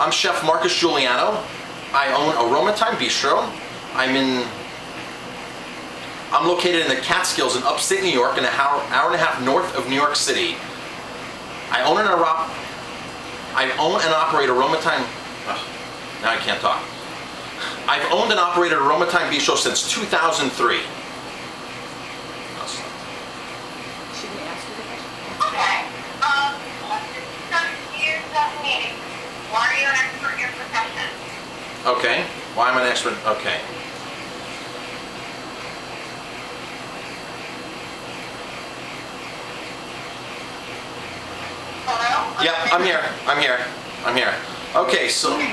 I'm Chef Marcus Guiliano. I own Aromatime Bistro. I'm located in the Catskills in upstate New York, an hour and a half north of New York City. I own and operate Aromatime. Now I can't talk. I've owned and operated Aromatime Bistro since 2003. Okay. Here's the meeting. Why are you an expert in your profession? Okay. Why am I an expert? Okay. Hello? Yep, I'm here. Okay, so. Okay.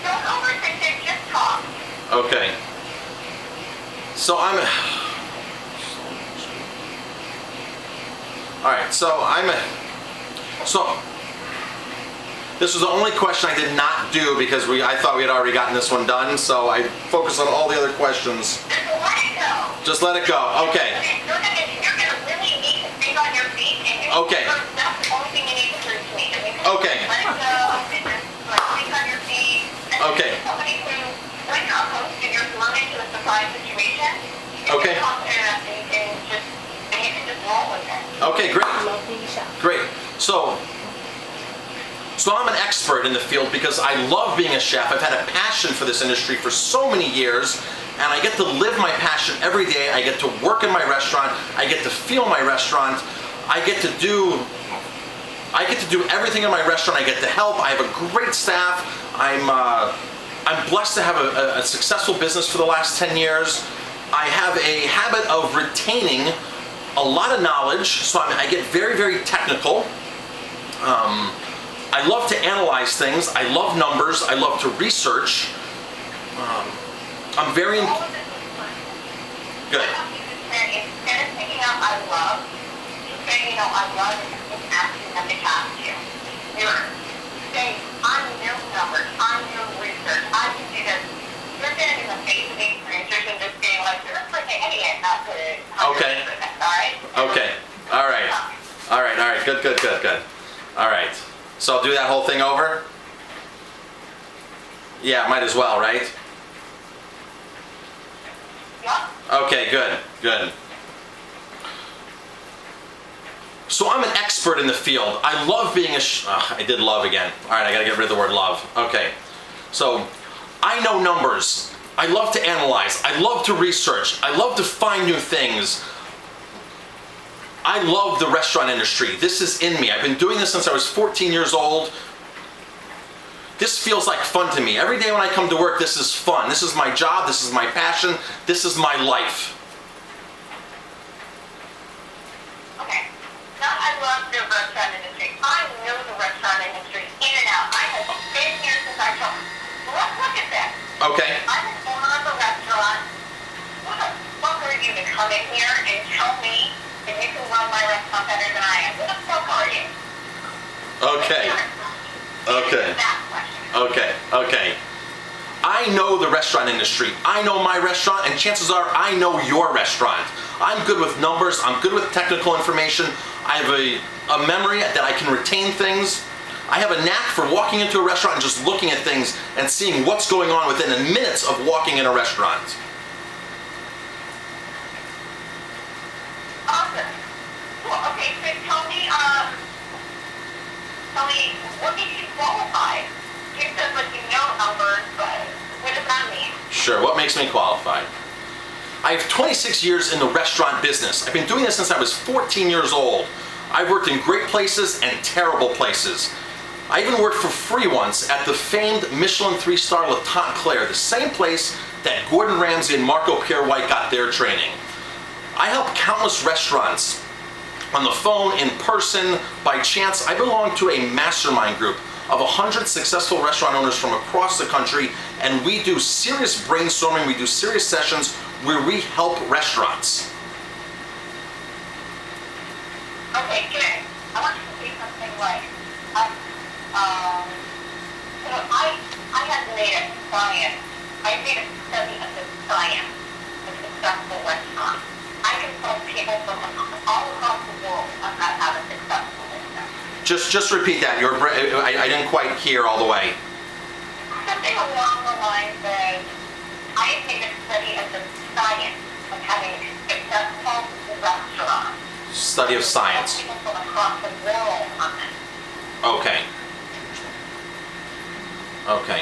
Don't overthink it, just talk. Okay. So Alright, this was the only question I did not do because I thought we had already gotten this one done, so I focused on all the other questions. Just let it go. Just let it go. Okay. You're gonna really need to think on your feet, and Okay. that's the only thing you need to prove to me. Okay. Let it go, and just think on your feet. And Okay. somebody who, when you're a host and you're thrown into a surprise situation, Okay. you're confident enough and you can just roll with it. Okay, great. Love being a chef. Great. So I'm an expert in the field because I love being a chef. I've had a passion for this industry for so many years, and I get to live my passion every day. I get to work in my restaurant. I get to feel my restaurant. I get to do everything in my restaurant. I get to help. I have a great staff. I'm blessed to have a successful business for the last 10 years. I have a habit of retaining a lot of knowledge, so I get very, very technical. I love to analyze things. I love numbers. I love to research. I'm very All of this is fun. good. I want you to say, instead of thinking out I love, just say, I love and just asking them to cast you. You're saying, I know numbers, I know research, I can do this. You're getting in the face of these research and just being like, you're a freaking idiot, not to Okay. Alright? Okay. All right. All right. Good. All right. So I'll do that whole thing over? Yeah, might as well, right? Yeah. Okay, good. So I'm an expert in the field. I love being I did love again. All right, I gotta get rid of the word love. Okay. So I know numbers. I love to analyze. I love to research. I love to find new things. I love the restaurant industry. This is in me. I've been doing this since I was 14 years old. This feels like fun to me. Every day when I come to work, this is fun. This is my job. This is my passion. This is my life. Okay. Now I love the restaurant industry. I know the restaurant industry in and out. I have been here since I told. Let's look at this. Okay. I'm the owner of a restaurant. Who the fuck are you to come in here and tell me that you can run my restaurant better than I am? Who the fuck are you? Okay. Okay. That question. Okay. I know the restaurant industry. I know my restaurant, and chances are I know your restaurant. I'm good with numbers. I'm good with technical information. I have a memory that I can retain things. I have a knack for walking into a restaurant and just looking at things and seeing what's going on within minutes of walking in a restaurant. Awesome. Well, okay, so tell me what makes you qualified? You said like you know numbers, but what does that mean? Sure, what makes me qualified? I have 26 years in the restaurant business. I've been doing this since I was 14 years old. I've worked in great places and terrible places. I even worked for free once at the famed Michelin 3-star Le Temps Claire, the same place that Gordon Ramsay and Marco Pierre White got their training. I help countless restaurants on the phone, in person, by chance. I belong to a mastermind group of 100 successful restaurant owners from across the country, and we do serious brainstorming, we do serious sessions where we help restaurants. Okay, good. I want you to say something like, I had made a science. I made a study of the science of successful restaurants. I consult people from all across the world about how to successful business. Just repeat that. I didn't quite hear all the way. Something along the lines of, I take a study of the science of having a successful restaurant. Study of science. People from across the world on it. Okay. Okay.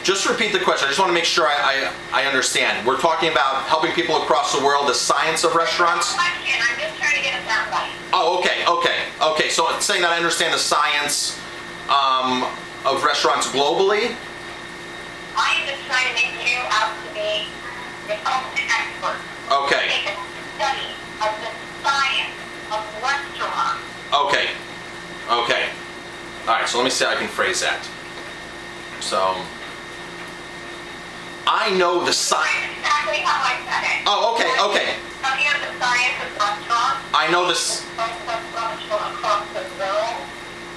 Just repeat the question. I just want to make sure I understand. We're talking about helping people across the world, the science of restaurants? I'm just trying to get a sound bite. Oh, okay. So it's saying that I understand the science of restaurants globally? I am just trying to make you out to be the ultimate expert. Okay. Take a study of the science of restaurants. Okay. All right, so let me see how I can phrase that. So, I know the science. That's exactly how I said it. Oh, okay. Study of the science of restaurants. I know this. Restaurants from across the world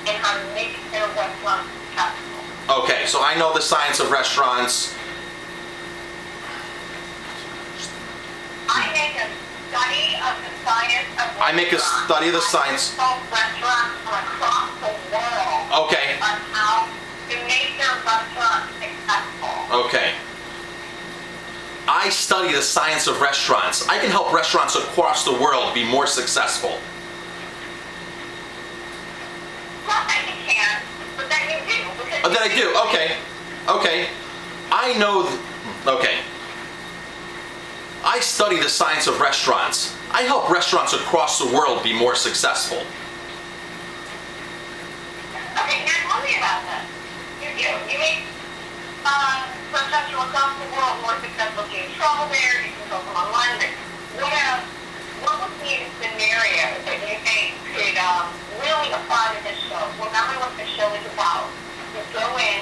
and how to make their restaurants successful. Okay, so I know the science of restaurants. I make a study of the science of restaurants. I make a study of the science. I consult restaurants from across the world. Okay. On how to make their restaurants successful. Okay. I study the science of restaurants. I can help restaurants across the world be more successful. Not that you can, but that you do. Oh, then I do. Okay. I know. Okay. I study the science of restaurants. I help restaurants across the world be more successful. Okay, now tell me about this. You do. You make restaurants from across the world more successful. Do you travel there? You can go from online. But what would be a scenario that you think could really apply to this show? Remember what the show is about. You go in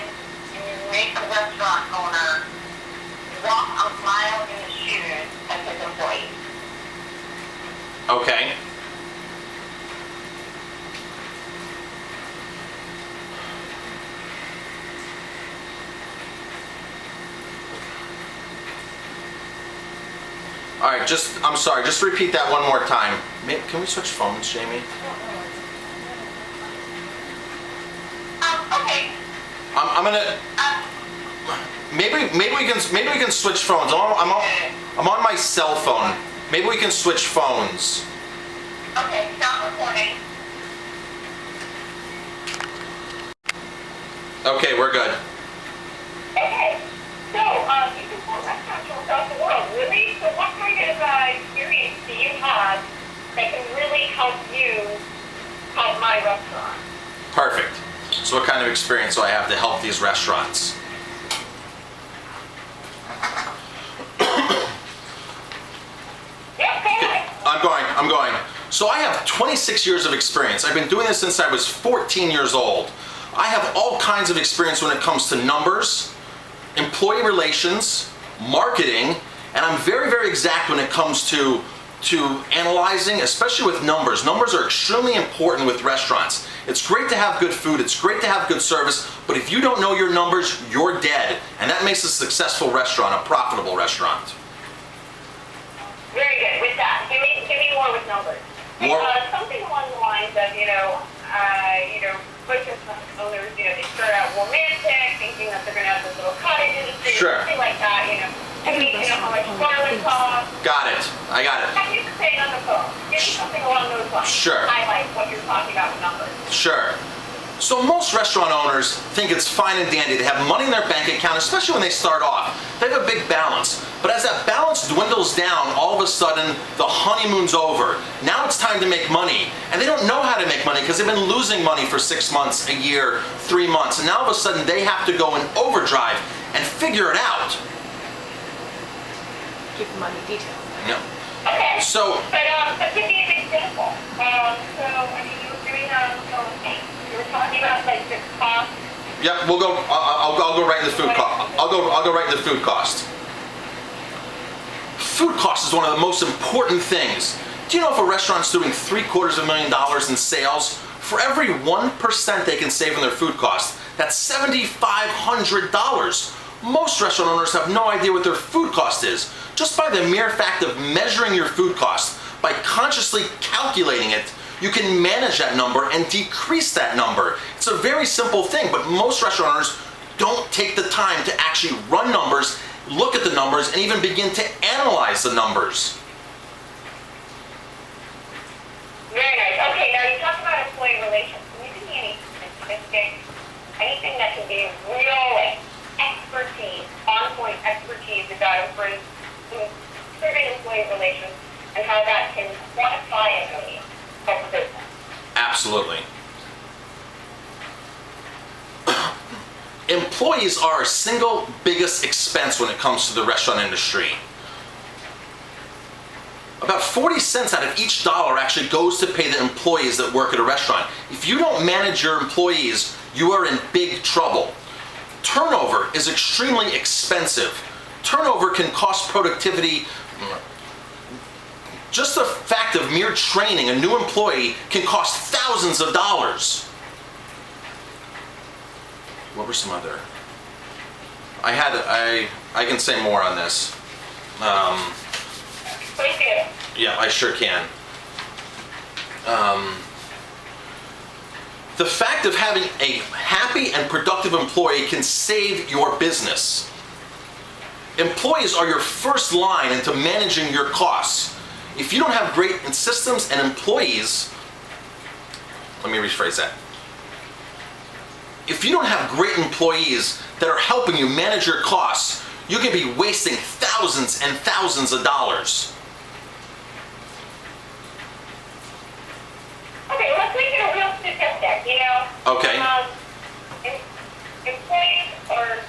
and you make a restaurant owner walk a mile in the shoes of his employees. Okay. All right, I'm sorry, just repeat that one more time. Can we switch phones, Jamie? Okay. I'm gonna. Maybe we can switch phones. I'm on my cell phone. Maybe we can switch phones. Okay, stop recording. Okay, we're good. Okay, so you can support restaurants from across the world, really? So what kind of experience do you have that can really help you help my restaurant? Perfect. So what kind of experience do I have to help these restaurants? Yep, go ahead. I'm going. So I have 26 years of experience. I've been doing this since I was 14 years old. I have all kinds of experience when it comes to numbers, employee relations, marketing, and I'm very, very exact when it comes to analyzing, especially with numbers. Numbers are extremely important with restaurants. It's great to have good food, it's great to have good service, but if you don't know your numbers, you're dead. And that makes a successful restaurant a profitable restaurant. Very good. With that, give me more with numbers. More? Something along the lines of, restaurant owners, they start out romantic, thinking that they're going to have this little cottage industry, Sure. something like that, How much garlic costs. Got it. I got it. Have you say it on the phone? Give me something along those lines. Sure. Highlight what you're talking about with numbers. Sure. So most restaurant owners think it's fine and dandy. They have money in their bank account, especially when they start off. They have a big balance. But as that balance dwindles down, all of a sudden, the honeymoon's over. Now it's time to make money. And they don't know how to make money because they've been losing money for 6 months, a year, 3 months. And now all of a sudden, they have to go in overdrive and figure it out. Give money details. Yeah. Okay. So, But give me an example. You were doing you were talking about like the cost. yep, we'll go. I'll go right in the food cost. I'll go right in the food cost. Food cost is one of the most important things. Do you know if a restaurant's doing $750,000 in sales, for every 1% they can save on their food cost, that's $7,500. Most restaurant owners have no idea what their food cost is. Just by the mere fact of measuring your food cost, by consciously calculating it, you can manage that number and decrease that number. It's a very simple thing, but most restaurant owners don't take the time to actually run numbers, look at the numbers, and even begin to analyze the numbers. Very nice. Okay, now you talked about employee relations. Can you give me any statistics? Anything that can be real, like, expertise, on-point expertise about improving employee relations and how that can quantifiably help the business? Absolutely. Employees are our single biggest expense when it comes to the restaurant industry. About 40 cents out of each dollar actually goes to pay the employees that work at a restaurant. If you don't manage your employees, you are in big trouble. Turnover is extremely expensive. Turnover can cost productivity. Just the fact of mere training a new employee can cost thousands of dollars. What were some other? I can say more on this. Please do. Yeah, I sure can. The fact of having a happy and productive employee can save your business. Employees are your first line into managing your costs. If you don't have great systems and employees, let me rephrase that. If you don't have great employees that are helping you manage your costs, you can be wasting thousands and thousands of dollars. Okay, let's make it a real statistic, you know? Okay. Employees are,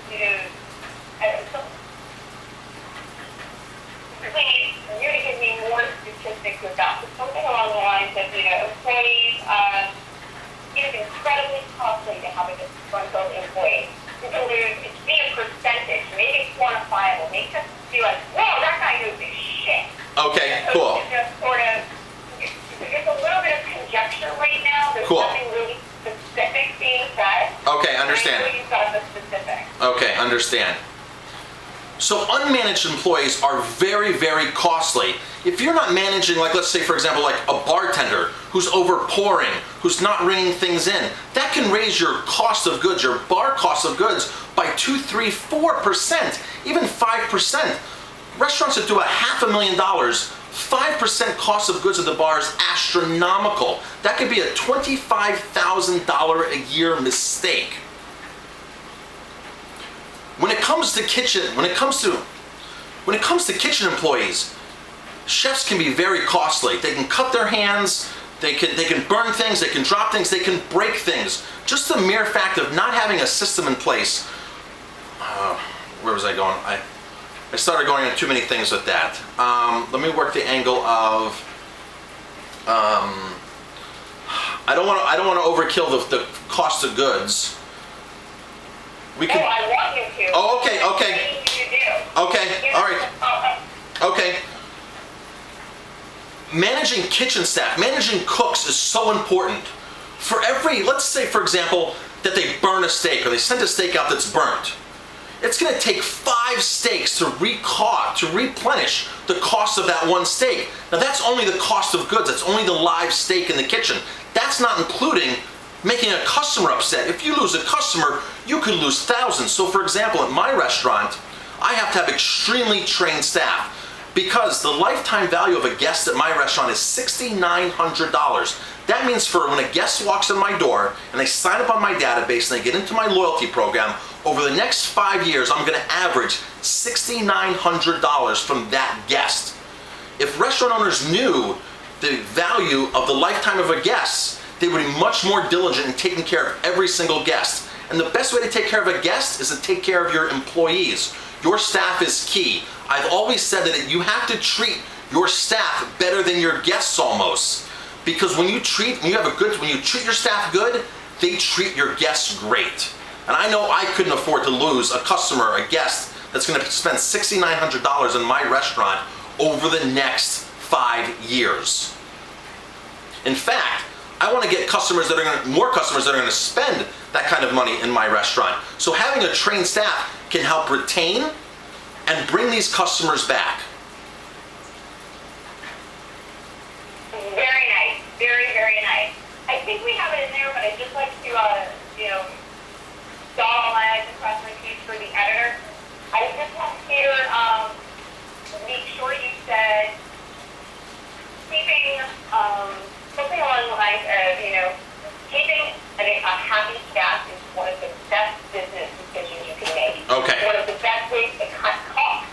please, you to give me more statistics about something along the lines of, employees, it is incredibly costly to have a disgruntled employee. You can lose, it should be a percentage, maybe quantifiable, make us be like, whoa, that guy knows his shit. Okay, So cool. it's just sort of, there's a little bit of conjecture right now. There's Cool. nothing really specific being said. Okay, understand. I know you've got the specifics. Okay, understand. So unmanaged employees are very, very costly. If you're not managing, like let's say for example, like a bartender who's over pouring, who's not ringing things in, that can raise your cost of goods, your bar cost of goods by 2, 3, 4%, even 5%. Restaurants that do $500,000, 5% cost of goods at the bar is astronomical. That could be a $25,000 a year mistake. When it comes to kitchen employees, chefs can be very costly. They can cut their hands, they can burn things, they can drop things, they can break things. Just the mere fact of not having a system in place. Where was I going? I started going into too many things with that. Let me work the angle of. I don't want to overkill the cost of goods. We can. Oh, I want you to. Oh, okay. I need you to do. Okay, all right. Okay. Managing kitchen staff, managing cooks is so important. For every, let's say for example, that they burn a steak or they send a steak out that's burnt. It's going to take 5 steaks to replenish the cost of that one steak. Now that's only the cost of goods. That's only the live steak in the kitchen. That's not including making a customer upset. If you lose a customer, you could lose thousands. So for example, at my restaurant, I have to have extremely trained staff because the lifetime value of a guest at my restaurant is $6,900. That means for when a guest walks in my door and they sign up on my database and they get into my loyalty program, over the next 5 years, I'm gonna average $6,900 from that guest. If restaurant owners knew the value of the lifetime of a guest, they would be much more diligent in taking care of every single guest. And the best way to take care of a guest is to take care of your employees. Your staff is key. I've always said that you have to treat your staff better than your guests almost. Because when you treat your staff good, they treat your guests great. And I know I couldn't afford to lose a customer, a guest, that's gonna spend $6,900 in my restaurant over the next 5 years. In fact, I want to get more customers that are going to spend that kind of money in my restaurant. So having a trained staff can help retain and bring these customers back. Very nice. Very, very nice. I think we have it in there, but I'd just like to, dot my i's and cross my t's for the editor. I just want to make sure you said keeping something along the lines of, keeping a happy staff is one of the best business decisions you can make. Okay. One of the best ways to cut costs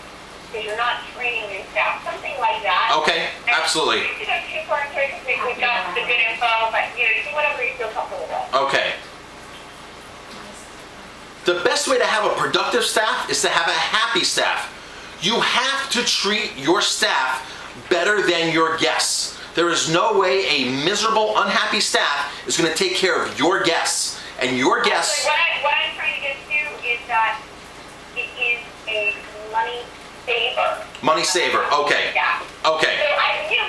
because you're not training new staff. Something like that. Okay, absolutely. You can go too far into it because we've got the good info, but do whatever you feel comfortable with. Okay. The best way to have a productive staff is to have a happy staff. You have to treat your staff better than your guests. There is no way a miserable, unhappy staff is going to take care of your guests. And your guests... What I'm trying to get to is that it is a money saver. Money saver, okay. Yeah. Okay. So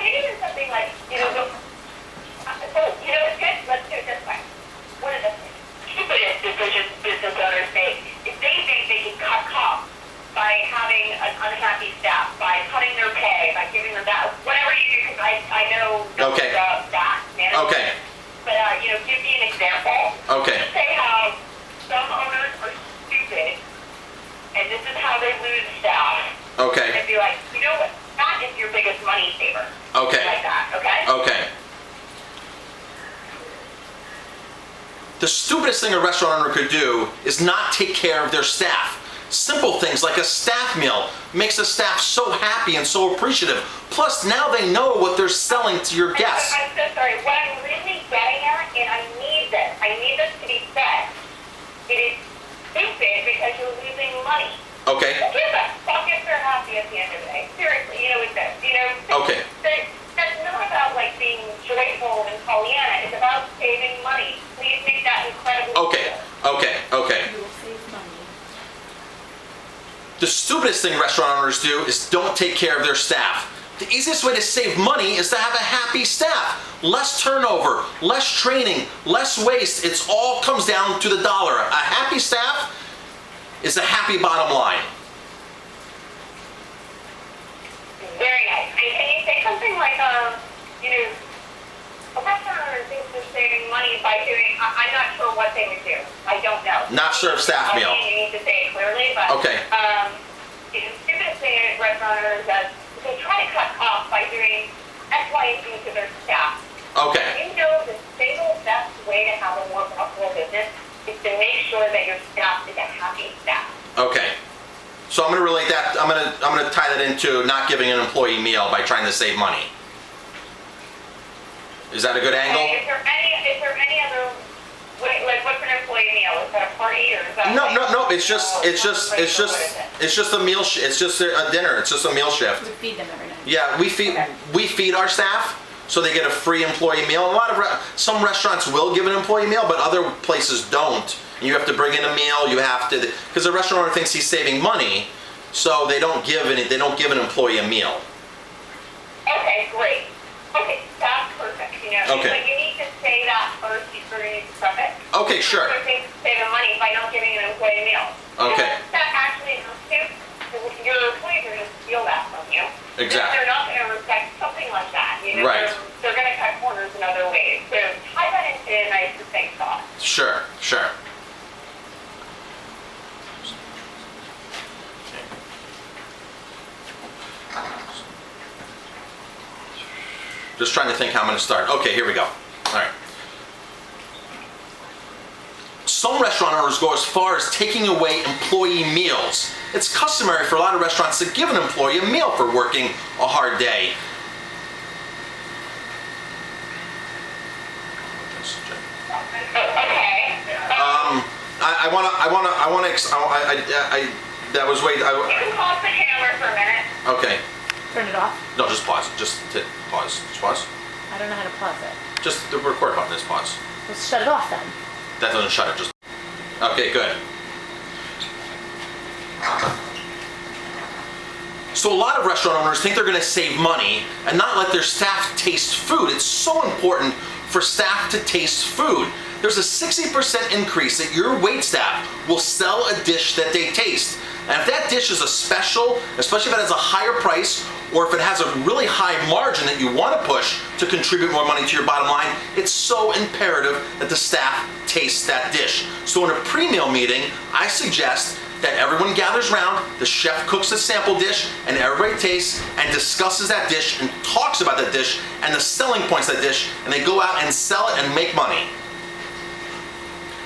maybe there's something like, it's good, let's do it this way. One of the stupidest decisions business owners make is they think they can cut costs by having an unhappy staff, by cutting their pay, by giving them that, whatever you do, because I know Okay. that management. Okay. But, give me an example. Okay. Just say how some owners are stupid, and this is how they lose staff. Okay. And be like, you know what, that is your biggest money saver. Okay. Like that, okay? Okay. The stupidest thing a restaurant owner could do is not take care of their staff. Simple things like a staff meal makes the staff so happy and so appreciative. Plus, now they know what they're selling to your guests. I'm so sorry. What I'm really getting at, and I need this to be said, it is stupid because you're losing money. Okay. Who gives a fuck if they're happy at the end of the day? Seriously, with this, Okay. That's not about being joyful and Pollyanna. It's about saving money. Please make that incredibly Okay. clear. Okay. You will save money. The stupidest thing restaurant owners do is don't take care of their staff. The easiest way to save money is to have a happy staff. Less turnover, less training, less waste. It all comes down to the dollar. A happy staff is a happy bottom line. Very nice. And can you say something like, a restaurant owner thinks they're saving money by doing, I'm not sure what they would do. I don't know. Not serve staff meal. You need to say it clearly, but Okay. The stupidest thing a restaurant owner does is they try to cut costs by doing X, Y, and Z to their staff. Okay. The single best way to have a more profitable business is to make sure that your staff is a happy staff. Okay. So I'm going to relate that. I'm going to tie that into not giving an employee meal by trying to save money. Is that a good angle? Is there any other way, what's an employee meal? Is that a party or is that? No. It's just a meal. It's just a dinner. It's just a meal shift. We feed them every night. Yeah, we feed our staff, so they get a free employee meal. Some restaurants will give an employee meal, but other places don't. You have to bring in a meal. You have to, because the restaurant owner thinks he's saving money, so they don't give an employee a meal. Okay, great. Okay, that's perfect. Okay. But you need to say that first before you prep it. Okay, sure. You're going to save the money by not giving an employee meal. Okay. That actually helps you. Your employees are going to steal that from you. Exactly. They're not going to respect something like that. Right. They're going to cut corners in other ways. So tie that into a nice succinct thought. Sure. Just trying to think how I'm going to start. Okay, here we go. All right. Some restaurant owners go as far as taking away employee meals. It's customary for a lot of restaurants to give an employee a meal for working a hard day. Okay. That was way. You can pause the camera for a minute. Okay. Turn it off. No, just pause. Just hit pause. Just pause. I don't know how to pause it. Just the record button is pause. Let's shut it off then. That doesn't shut it. Just. Okay, good. So a lot of restaurant owners think they're going to save money and not let their staff taste food. It's so important for staff to taste food. there's a 60% increase that your waitstaff will sell a dish that they taste. And if that dish is a special, especially if it has a higher price, or if it has a really high margin that you want to push to contribute more money to your bottom line, it's so imperative that the staff taste that dish. So in a pre-meal meeting, I suggest that everyone gathers around, the chef cooks a sample dish, and everybody tastes and discusses that dish and talks about that dish and the selling points of that dish, and they go out and sell it and make money.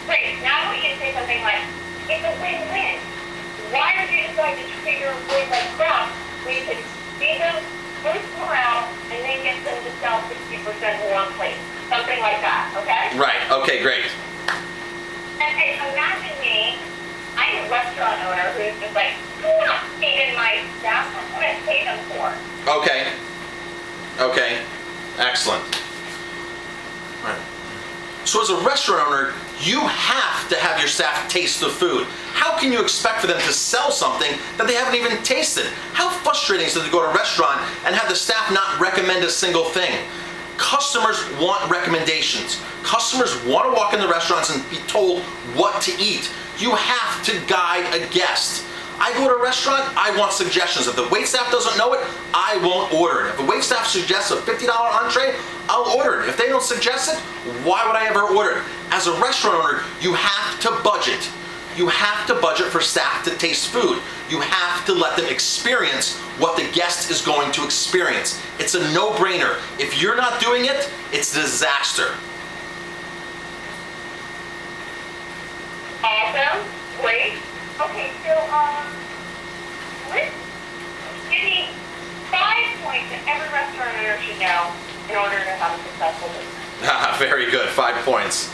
Great. Now I want you to say something like, it's a win-win. Why did you decide to treat your employees like crap? We could feed them, boost morale, and then get them to sell 60% more on plate. Something like that, okay? Right, okay, great. And imagine me, I'm a restaurant owner who's just like, I'm not feeding my staff, that's what I pay them for. Okay. Okay. Excellent. All right. So as a restaurant owner, you have to have your staff taste the food. How can you expect for them to sell something that they haven't even tasted? How frustrating is it to go to a restaurant and have the staff not recommend a single thing? Customers want recommendations. Customers want to walk in the restaurants and be told what to eat. You have to guide a guest. I go to a restaurant, I want suggestions. If the waitstaff doesn't know it, I won't order it. If the waitstaff suggests a $50 entree, I'll order it. If they don't suggest it, why would I ever order it? As a restaurant owner, you have to budget. You have to budget for staff to taste food. You have to let them experience what the guest is going to experience. It's a no-brainer. If you're not doing it, it's a disaster. Awesome. Great. Okay, so, let's give me 5 points that every restaurant owner should know in order to have a successful business. Very good, 5 points.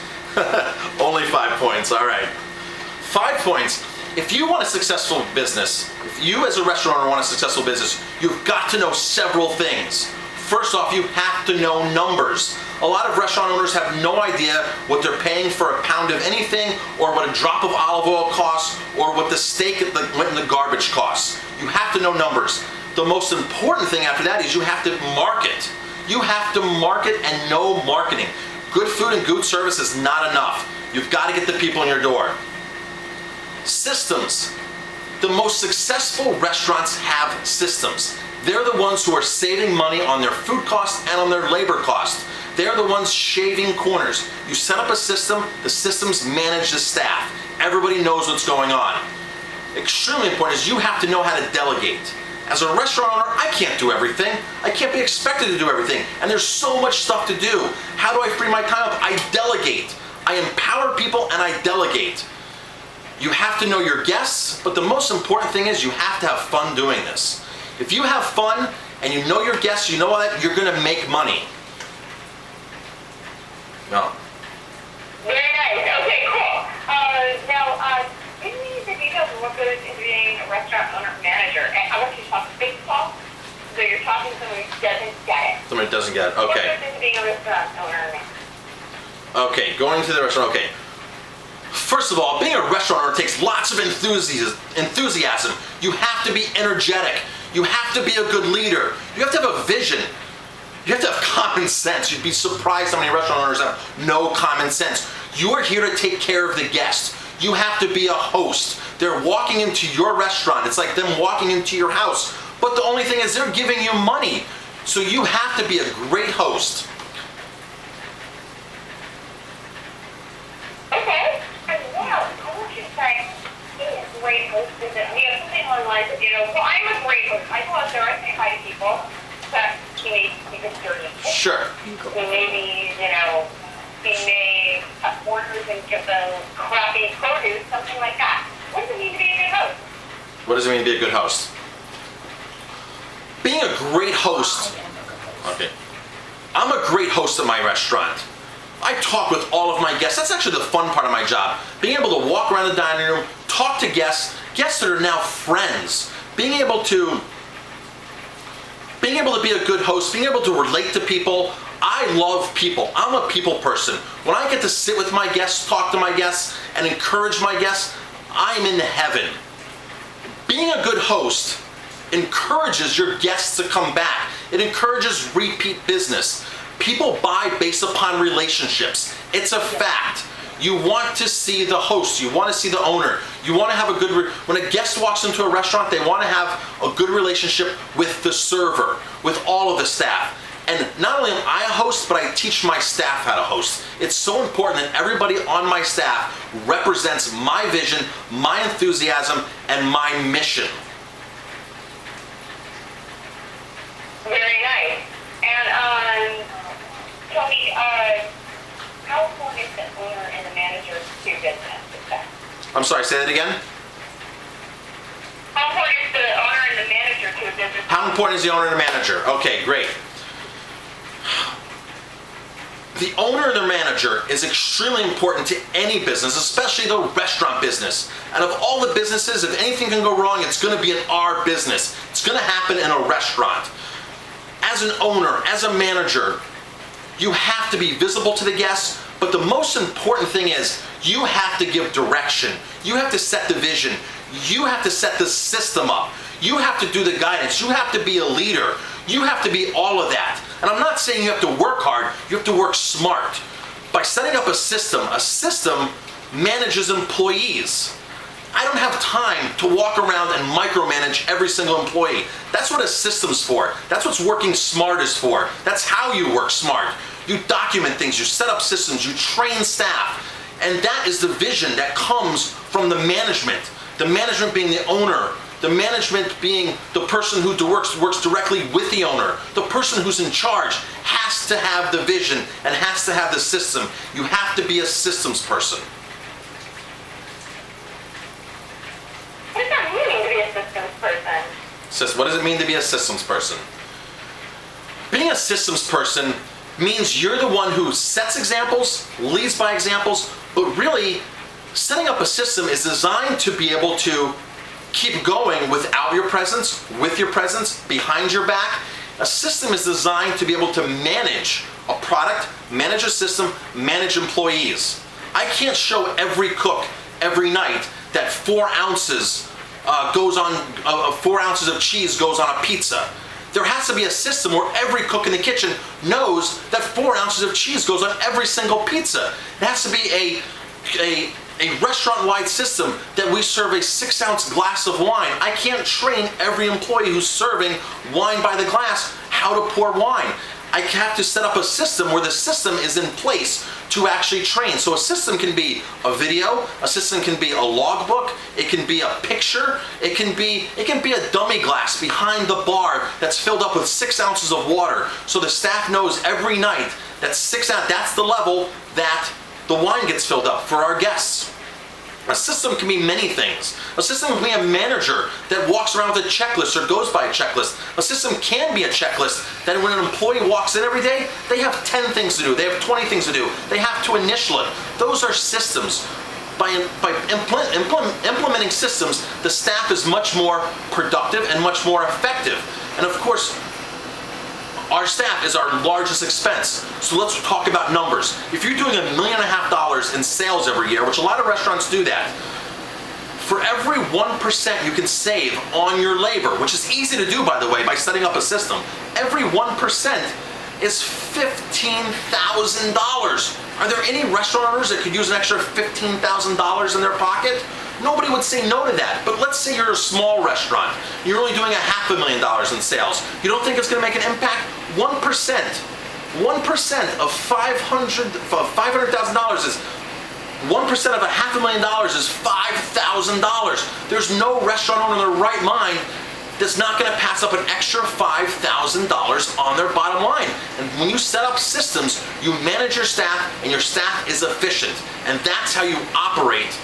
Only 5 points, all right. 5 points. If you want a successful business, if you as a restaurant owner want a successful business, you've got to know several things. First off, you have to know numbers. A lot of restaurant owners have no idea what they're paying for a pound of anything, or what a drop of olive oil costs, or what the steak that went in the garbage costs. You have to know numbers. The most important thing after that is you have to market. You have to market and know marketing. Good food and good service is not enough. You've got to get the people in your door. Systems. The most successful restaurants have systems. They're the ones who are saving money on their food costs and on their labor costs. They're the ones shaving corners. You set up a system, the systems manage the staff. Everybody knows what's going on. Extremely important is you have to know how to delegate. As a restaurant owner, I can't do everything. I can't be expected to do everything. And there's so much stuff to do. How do I free my time up? I delegate. I empower people and I delegate. You have to know your guests, but the most important thing is you have to have fun doing this. If you have fun and you know your guests, you know that you're going to make money. No. Very nice. Okay, cool. Now, give me the details of what goes into being a restaurant owner manager. And I want you to talk baseball, so you're talking to somebody who doesn't get it. Somebody doesn't get it. Okay. What goes into being a restaurant owner? Okay, going to the restaurant. Okay. First of all, being a restaurant owner takes lots of enthusiasm. You have to be energetic. You have to be a good leader. You have to have a vision. You have to have common sense. You'd be surprised how many restaurant owners have no common sense. You are here to take care of the guest. You have to be a host. They're walking into your restaurant. It's like them walking into your house. But the only thing is they're giving you money. So you have to be a great host. Okay. And wow, I want you to say, being a great host is that we have something online that, well, I'm a great host. I go out there, I say hi to people, but he may be discouraged. Sure. He may be, he may cut orders and give them crappy produce, something like that. What does it mean to be a good host? What does it mean to be a good host? Being a great host. Okay. I'm a great host at my restaurant. I talk with all of my guests. That's actually the fun part of my job. Being able to walk around the dining room, talk to guests that are now friends. Being able to be a good host, being able to relate to people. I love people. I'm a people person. When I get to sit with my guests, talk to my guests, and encourage my guests, I'm in heaven. Being a good host encourages your guests to come back. It encourages repeat business. People buy based upon relationships. It's a fact. You want to see the host. You want to see the owner. You want to have a good, when a guest walks into a restaurant, they want to have a good relationship with the server, with all of the staff. And not only am I a host, but I teach my staff how to host. It's so important that everybody on my staff represents my vision, my enthusiasm, and my mission. Very nice. And Tony, how important is the owner and the manager to business success? I'm sorry, say that again? How important is the owner and the manager to a business? How important is the owner and the manager? Okay, great. The owner and the manager is extremely important to any business, especially the restaurant business. Out of all the businesses, if anything can go wrong, it's going to be in our business. It's going to happen in a restaurant. As an owner, as a manager, you have to be visible to the guests, but the most important thing is you have to give direction. You have to set the vision. You have to set the system up. You have to do the guidance. You have to be a leader. You have to be all of that. And I'm not saying you have to work hard, you have to work smart. By setting up a system manages employees. I don't have time to walk around and micromanage every single employee. That's what a system's for. That's what working smart is for. That's how you work smart. You document things, you set up systems, you train staff. And that is the vision that comes from the management. The management being the owner. The management being the person who works directly with the owner. The person who's in charge has to have the vision and has to have the system. You have to be a systems person. What does that mean to be a systems person? What does it mean to be a systems person? Being a systems person means you're the one who sets examples, leads by examples, but really setting up a system is designed to be able to keep going without your presence, with your presence, behind your back. A system is designed to be able to manage a product, manage a system, manage employees. I can't show every cook every night that 4 ounces goes on, 4 ounces of cheese goes on a pizza. There has to be a system where every cook in the kitchen knows that 4 ounces of cheese goes on every single pizza. It has to be a restaurant-wide system that we serve a 6-ounce glass of wine. I can't train every employee who's serving wine by the glass how to pour wine. I have to set up a system where the system is in place to actually train. So a system can be a video, a system can be a logbook, it can be a picture, it can be a dummy glass behind the bar that's filled up with 6 ounces of water. So the staff knows every night that 6 ounces, that's the level that the wine gets filled up for our guests. A system can be many things. A system can be a manager that walks around with a checklist or goes by a checklist. A system can be a checklist that when an employee walks in every day, they have 10 things to do, they have 20 things to do. They have to initial it. Those are systems. By implementing systems, the staff is much more productive and much more effective. And of course, our staff is our largest expense. So let's talk about numbers. If you're doing $1.5 million in sales every year, which a lot of restaurants do that, for every 1% you can save on your labor, which is easy to do, by the way, by setting up a system, every 1% is $15,000. Are there any restaurant owners that could use an extra $15,000 in their pocket? Nobody would say no to that. But let's say you're a small restaurant. You're only doing $500,000 in sales. You don't think it's going to make an impact? 1%. 1% of $500,000 is 1% of $500,000 is $5,000. There's no restaurant owner in their right mind that's not going to pass up an extra $5,000 on their bottom line. And when you set up systems, you manage your staff, and your staff is efficient. And that's how you operate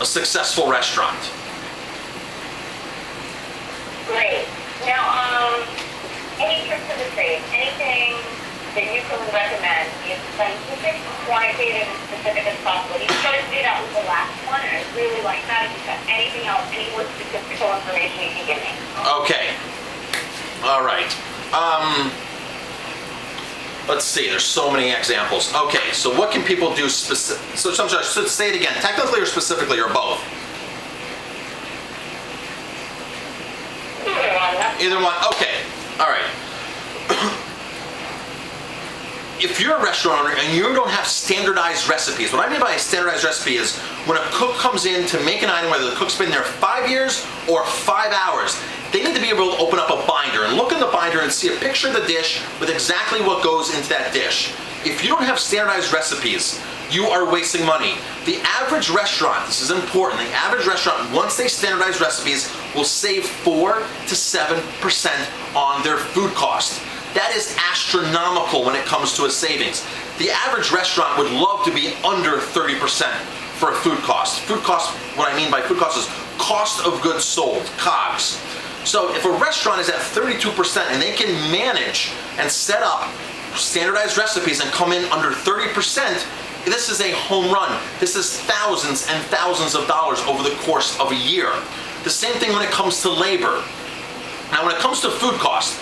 a successful restaurant. Great. Now, any tricks of the trade, anything that you can recommend, be as scientific, quantitative, and specific as possible. You started to do that with the last one, and I really like that. If you've got anything else, any more statistical information you can give me. Okay. All right. Let's see, there's so many examples. Okay, so what can people do so I'm sorry, so say it again, technically or specifically or both? Either one. Either one, okay, all right. if you're a restaurant owner and you don't have standardized recipes, what I mean by a standardized recipe is when a cook comes in to make an item, whether the cook's been there 5 years or 5 hours, they need to be able to open up a binder and look in the binder and see a picture of the dish with exactly what goes into that dish. If you don't have standardized recipes, you are wasting money. The average restaurant, this is important, the average restaurant, once they standardize recipes, will save 4 to 7% on their food cost. That is astronomical when it comes to a savings. The average restaurant would love to be under 30% for a food cost. Food cost, what I mean by food cost is cost of goods sold, COGS. So if a restaurant is at 32% and they can manage and set up standardized recipes and come in under 30%, this is a home run. This is thousands and thousands of dollars over the course of a year. The same thing when it comes to labor. Now when it comes to food cost,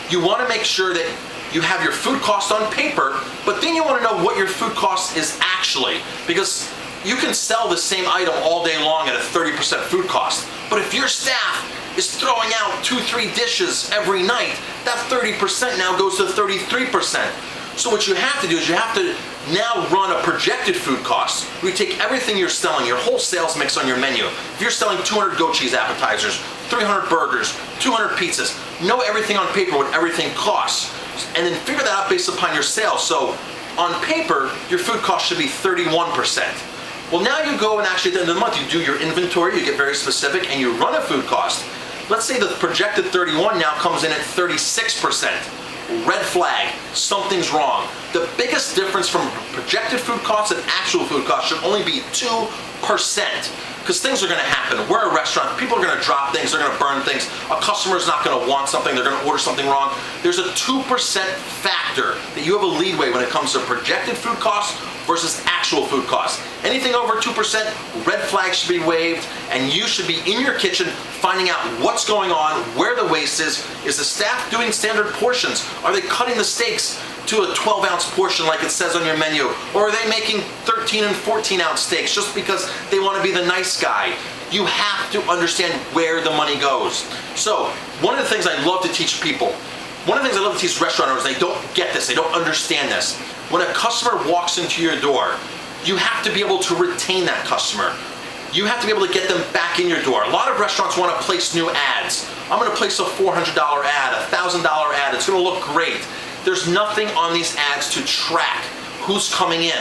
you want to make sure that you have your food cost on paper, but then you want to know what your food cost is actually, because you can sell the same item all day long at a 30% food cost. But if your staff is throwing out 2-3 dishes every night, that 30% now goes to 33%. So what you have to do is you have to now run a projected food cost where you take everything you're selling, your whole sales mix on your menu. If you're selling 200 goat cheese appetizers, 300 burgers, 200 pizzas, know everything on paper what everything costs, and then figure that out based upon your sales. So on paper, your food cost should be 31%. Well, now you go and actually at the end of the month, you do your inventory, you get very specific, and you run a food cost. Let's say the projected 31 now comes in at 36%. Red flag, something's wrong. The biggest difference from projected food costs and actual food costs should only be 2%. Because things are going to happen. We're a restaurant. People are going to drop things. They're going to burn things. A customer's not going to want something. They're going to order something wrong. There's a 2% factor that you have a leadway when it comes to projected food costs versus actual food costs. Anything over 2%, red flags should be waved, and you should be in your kitchen finding out what's going on, where the waste is. Is the staff doing standard portions? Are they cutting the steaks to a 12-ounce portion like it says on your menu? Or are they making 13 and 14-ounce steaks just because they want to be the nice guy? You have to understand where the money goes. So, one of the things I love to teach people, one of the things I love to teach restaurant owners, they don't get this, they don't understand this. When a customer walks into your door, you have to be able to retain that customer. You have to be able to get them back in your door. A lot of restaurants want to place new ads. I'm going to place a $400 ad, a $1,000 ad. It's going to look great. There's nothing on these ads to track who's coming in.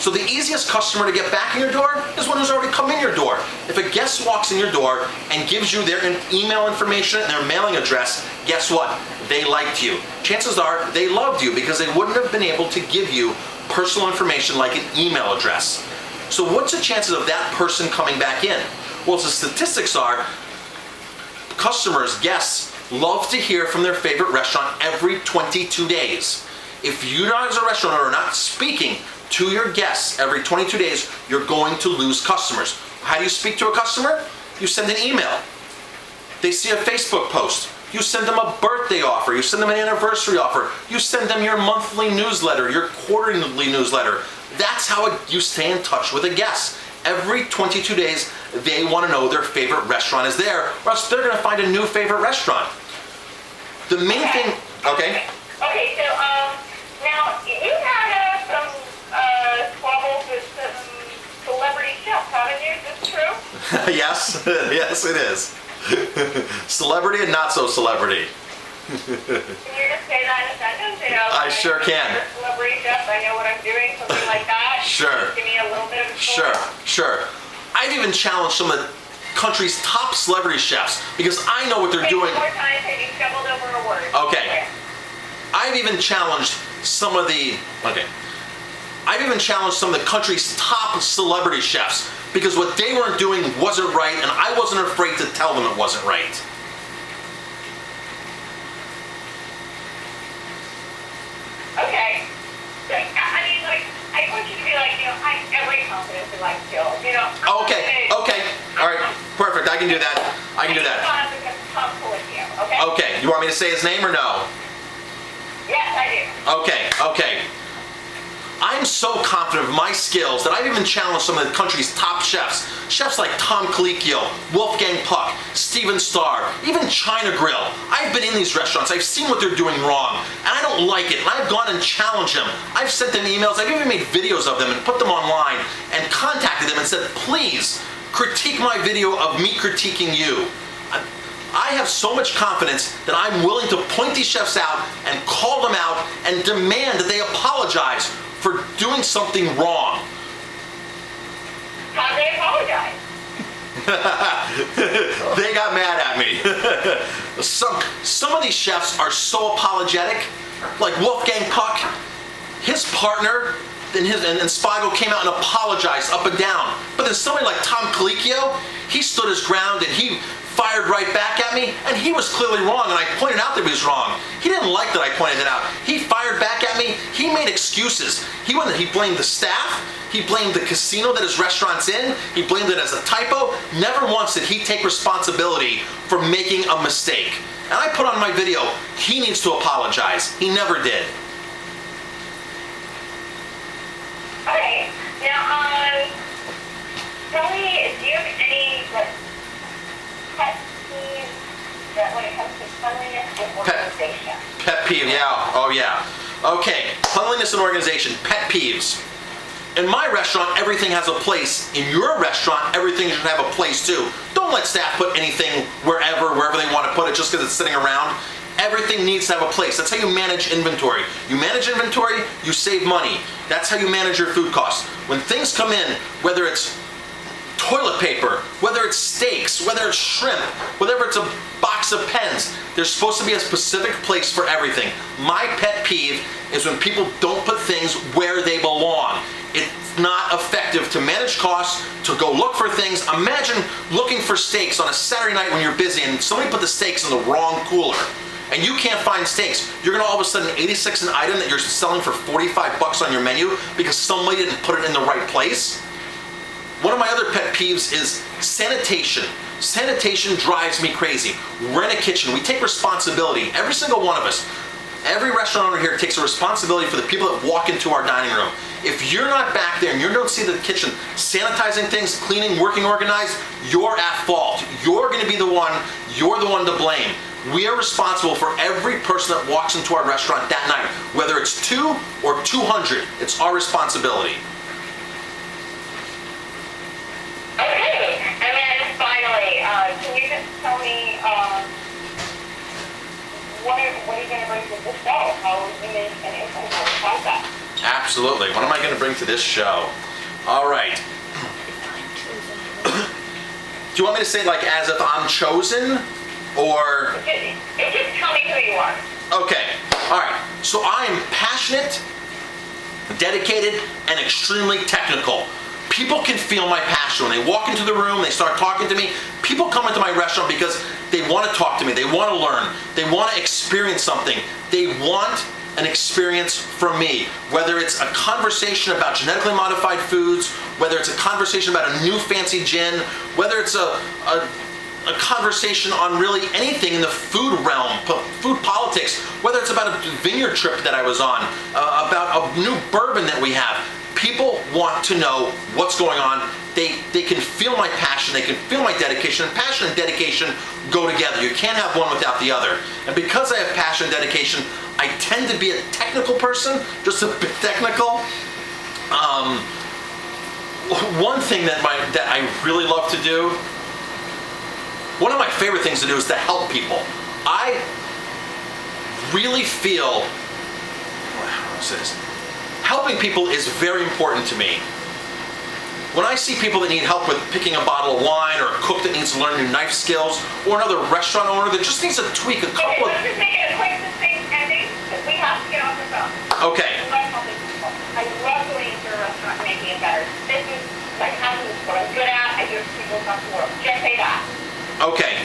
So the easiest customer to get back in your door is one who's already come in your door. If a guest walks in your door and gives you their email information and their mailing address, guess what? They liked you. Chances are they loved you because they wouldn't have been able to give you personal information like an email address. So what's the chances of that person coming back in? Well, the statistics are customers, guests, love to hear from their favorite restaurant every 22 days. If you as a restaurant owner are not speaking to your guests every 22 days, you're going to lose customers. How do you speak to a customer? You send an email. They see a Facebook post. You send them a birthday offer. You send them an anniversary offer. You send them your monthly newsletter, your quarterly newsletter. That's how you stay in touch with a guest. Every 22 days, they want to know their favorite restaurant is there, or else they're going to find a new favorite restaurant. The main thing, okay? Okay, so now you had some squabbles with some celebrity chefs, haven't you? Is this true? Yes, yes it is. Celebrity and not so celebrity. Can you just say that in a sentence? You know, I sure can. I'm a celebrity chef, I know what I'm doing, something like that. Sure. Just give me a little bit of a story. Sure. I've even challenged some of the country's top celebrity chefs because I know what they're doing. One more time, so you stumbled over a word. Okay. I've even challenged some of the country's top celebrity chefs because what they weren't doing wasn't right, and I wasn't afraid to tell them it wasn't right. Okay. So, I mean, like, I want you to be like, you know, I have great confidence in my skills, you know. Okay. All right. Perfect. I can do that. I can do that. I just want to comfortable with you, okay? Okay. You want me to say his name or no? Yes, I do. Okay. I'm so confident of my skills that I've even challenged some of the country's top chefs. Chefs like Tom Colicchio, Wolfgang Puck, Steven Starr, even China Grill. I've been in these restaurants. I've seen what they're doing wrong. And I don't don't like it, and I've gone and challenged them. I've sent them emails, I've even made videos of them and put them online and contacted them and said, please critique my video of me critiquing you. I have so much confidence that I'm willing to point these chefs out and call them out and demand that they apologize for doing something wrong. How they apologize? They got mad at me. Some of these chefs are so apologetic, like Wolfgang Puck, his partner and Spiegel came out and apologized up and down. But then somebody like Tom Colicchio, he stood his ground and he fired right back at me, and he was clearly wrong, and I pointed out that he was wrong. He didn't like that I pointed it out. He fired back at me. He made excuses. He blamed the staff. He blamed the casino that his restaurant's in. He blamed it as a typo. Never once did he take responsibility for making a mistake. And I put on my video, he needs to apologize. He never did. Okay. Now, tell me, do you have any pet peeves that when it comes to cleanliness and organization? Pet peeve, yeah. Oh, yeah. Okay, cleanliness and organization, pet peeves. In my restaurant, everything has a place. In your restaurant, everything should have a place too. Don't let staff put anything wherever they want to put it just because it's sitting around. Everything needs to have a place. That's how you manage inventory. You manage inventory, you save money. That's how you manage your food costs. When things come in, whether it's toilet paper, whether it's steaks, whether it's shrimp, whether it's a box of pens, there's supposed to be a specific place for everything. My pet peeve is when people don't put things where they belong. It's not effective to manage costs, to go look for things. Imagine looking for steaks on a Saturday night when you're busy and somebody put the steaks in the wrong cooler and you can't find steaks. You're gonna all of a sudden 86 an item that you're selling for 45 bucks on your menu because somebody didn't put it in the right place. One of my other pet peeves is sanitation. Sanitation drives me crazy. We're in a kitchen, we take responsibility, every single one of us. Every restaurant owner here takes a responsibility for the people that walk into our dining room. If you're not back there and you don't see the kitchen sanitizing things, cleaning, working organized, you're at fault. You're gonna be the one, you're the one to blame. We are responsible for every person that walks into our restaurant that night. Whether it's 2 or 200, it's our responsibility. Okay, and then finally, can you just tell me, what are you going to bring to this show? How are you going to implement the concept? Absolutely. What am I going to bring to this show? All right. Do you want me to say like as if I'm chosen, or? Just tell me who you are. Okay. All right. So I am passionate, dedicated, and extremely technical. People can feel my passion. When they walk into the room, they start talking to me. People come into my restaurant because they want to talk to me. They want to learn. They want to experience something. They want an experience from me. Whether it's a conversation about genetically modified foods, whether it's a conversation about a new fancy gin, whether it's a conversation on really anything in the food realm, food politics, whether it's about a vineyard trip that I was on, about a new bourbon that we have. People want to know what's going on. They can feel my passion, they can feel my dedication, and passion and dedication go together. You can't have one without the other. And because I have passion and dedication, I tend to be a technical person, just a bit technical. One thing that I really love to do, one of my favorite things to do is to help people. I really feel, helping people is very important to me. When I see people that need help with picking a bottle of wine, or a cook that needs to learn new knife skills, or another restaurant owner that just needs to tweak a couple of... Let's just make it a quick thing, Andy, because we have to get off the phone. Okay. I love helping people. I love going into a restaurant and making it better. This is my passion, this is what I'm good at. I do it for people across the world. Just say that. Okay.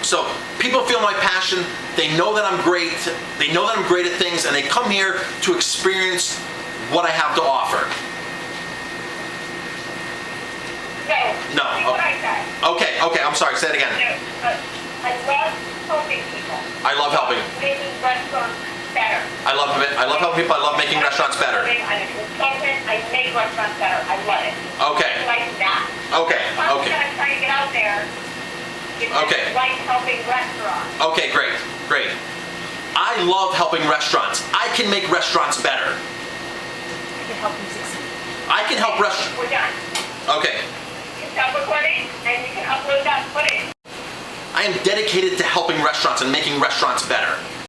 So people feel my passion, they know that I'm great, they know that I'm great at things, and they come here to experience what I have to offer. No. See what I said. Okay, I'm sorry, say it again. No, but I love helping people. I love helping. Making restaurants better. I love helping people, I love making restaurants better. I'm a consultant, I make restaurants better, I love it. Okay. Like that. Okay. I'm going to try to get out there. Okay. Like helping restaurants. Okay, great. I I love helping restaurants. I can make restaurants better. I can help you succeed. I can help restaurants. We're done. Okay. You can stop recording and you can upload that footage. I am dedicated to helping restaurants and making restaurants better.